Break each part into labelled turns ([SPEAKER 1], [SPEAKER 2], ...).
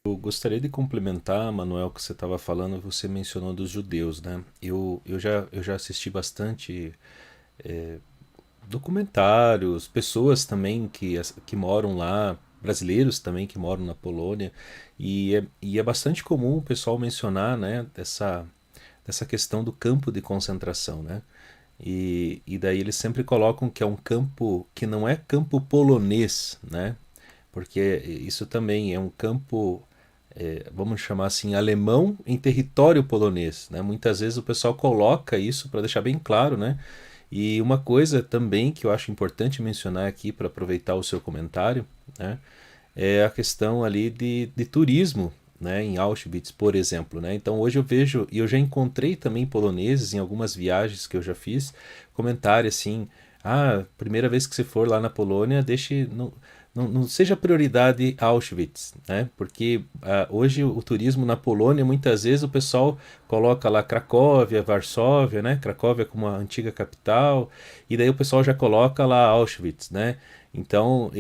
[SPEAKER 1] Eu gostaria de complementar, Manuel, o que você estava falando, você mencionou dos judeus, né? Eu já assisti bastante documentários, pessoas também que moram lá, brasileiros também que moram na Polônia, e é bastante comum o pessoal mencionar, né, dessa questão do campo de concentração, né? E daí eles sempre colocam que é um campo que não é campo polonês, né? Porque isso também é um campo, vamos chamar assim, alemão em território polonês, né? Muitas vezes o pessoal coloca isso para deixar bem claro, né? E uma coisa também que eu acho importante mencionar aqui para aproveitar o seu comentário, né? É a questão ali de turismo, né, em Auschwitz, por exemplo, né? Então hoje eu vejo, e eu já encontrei também poloneses em algumas viagens que eu já fiz, comentário assim: ah, primeira vez que você for lá na Polônia, deixe, não seja prioridade Auschwitz, né? Porque hoje o turismo na Polônia, muitas vezes o pessoal coloca lá Cracóvia, Varsóvia, né? Cracóvia como a antiga capital, e daí o pessoal já coloca lá Auschwitz, né? Então,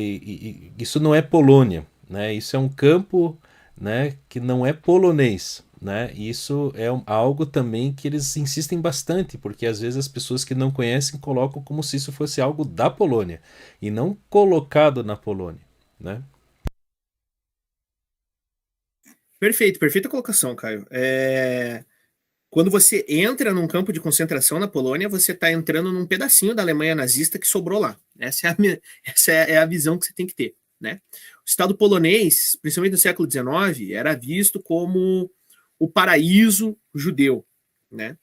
[SPEAKER 1] isso não é Polônia, né? Isso é um campo, né, que não é polonês, né? E isso é algo também que eles insistem bastante, porque às vezes as pessoas que não conhecem colocam como se isso fosse algo da Polônia e não colocado na Polônia, né?
[SPEAKER 2] Perfeito, perfeita colocação, Caio. Quando você entra num campo de concentração na Polônia, você está entrando num pedacinho da Alemanha nazista que sobrou lá. Essa é a visão que você tem que ter, né? O Estado polonês, principalmente no século XIX, era visto como o paraíso judeu, né?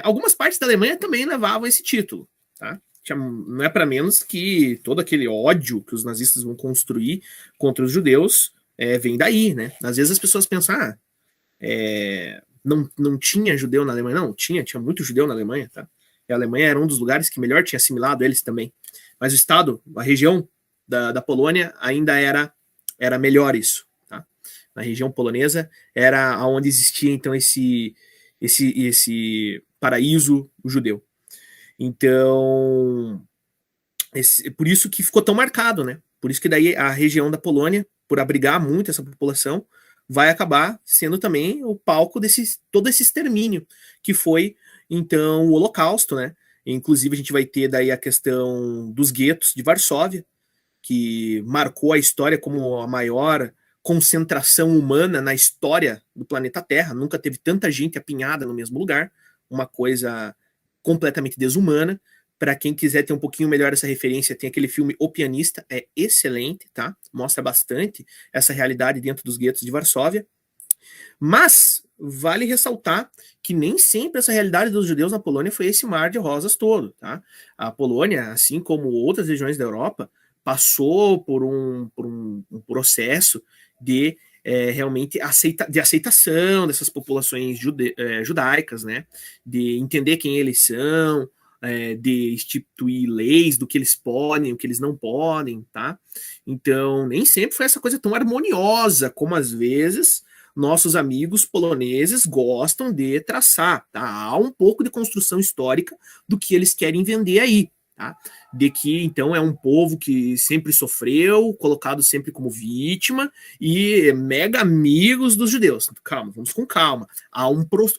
[SPEAKER 2] Algumas partes da Alemanha também levavam esse título, tá? Não é para menos que todo aquele ódio que os nazistas vão construir contra os judeus vem daí, né? Às vezes as pessoas pensam, não tinha judeu na Alemanha. Não, tinha muito judeu na Alemanha, tá? E a Alemanha era um dos lugares que melhor tinha assimilado eles também. Mas o estado, a região da Polônia ainda era melhor isso, tá? Na região polonesa era onde existia então esse paraíso judeu. Então, por isso que ficou tão marcado, né? Por isso que daí a região da Polônia, por abrigar muito essa população, vai acabar sendo também o palco desse todo esse extermínio que foi então o Holocausto, né? Inclusive a gente vai ter daí a questão dos guetos de Varsóvia, que marcou a história como a maior concentração humana na história do planeta Terra. Nunca teve tanta gente apinhada no mesmo lugar, uma coisa completamente desumana. Para quem quiser ter um pouquinho melhor essa referência, tem aquele filme O Pianista, é excelente, tá? Mostra bastante essa realidade dentro dos guetos de Varsóvia. Mas vale ressaltar que nem sempre essa realidade dos judeus na Polônia foi esse mar de rosas todo, tá? A Polônia, assim como outras regiões da Europa, passou por um processo de realmente de aceitação dessas populações judaicas, né? De entender quem eles são, de instituir leis do que eles podem, o que eles não podem, tá? Então, nem sempre foi essa coisa tão harmoniosa como às vezes nossos amigos poloneses gostam de traçar, tá? Há um pouco de construção histórica do que eles querem vender aí, tá? De que então é um povo que sempre sofreu, colocado sempre como vítima e mega amigos dos judeus. Calma, vamos com calma.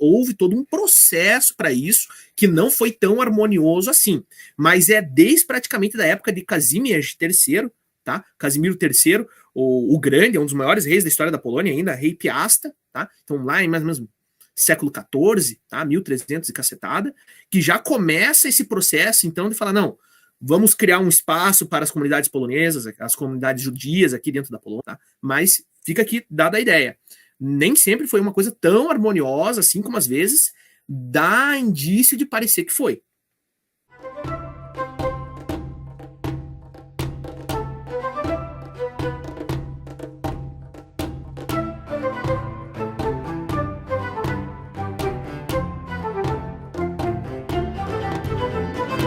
[SPEAKER 2] Houve todo um processo para isso que não foi tão harmonioso assim, mas é desde praticamente da época de Kazimierz III, tá? Casimiro III, o Grande, é um dos maiores reis da história da Polônia ainda, rei Piasta, tá? Então lá em mais ou menos século XIV, tá? 1300 e cacetada, que já começa esse processo, então, de falar, não, vamos criar um espaço para as comunidades polonesas, as comunidades judias aqui dentro da Polônia, tá? Mas fica aqui dada a ideia. Nem sempre foi uma coisa tão harmoniosa, assim como às vezes dá indício de parecer que foi,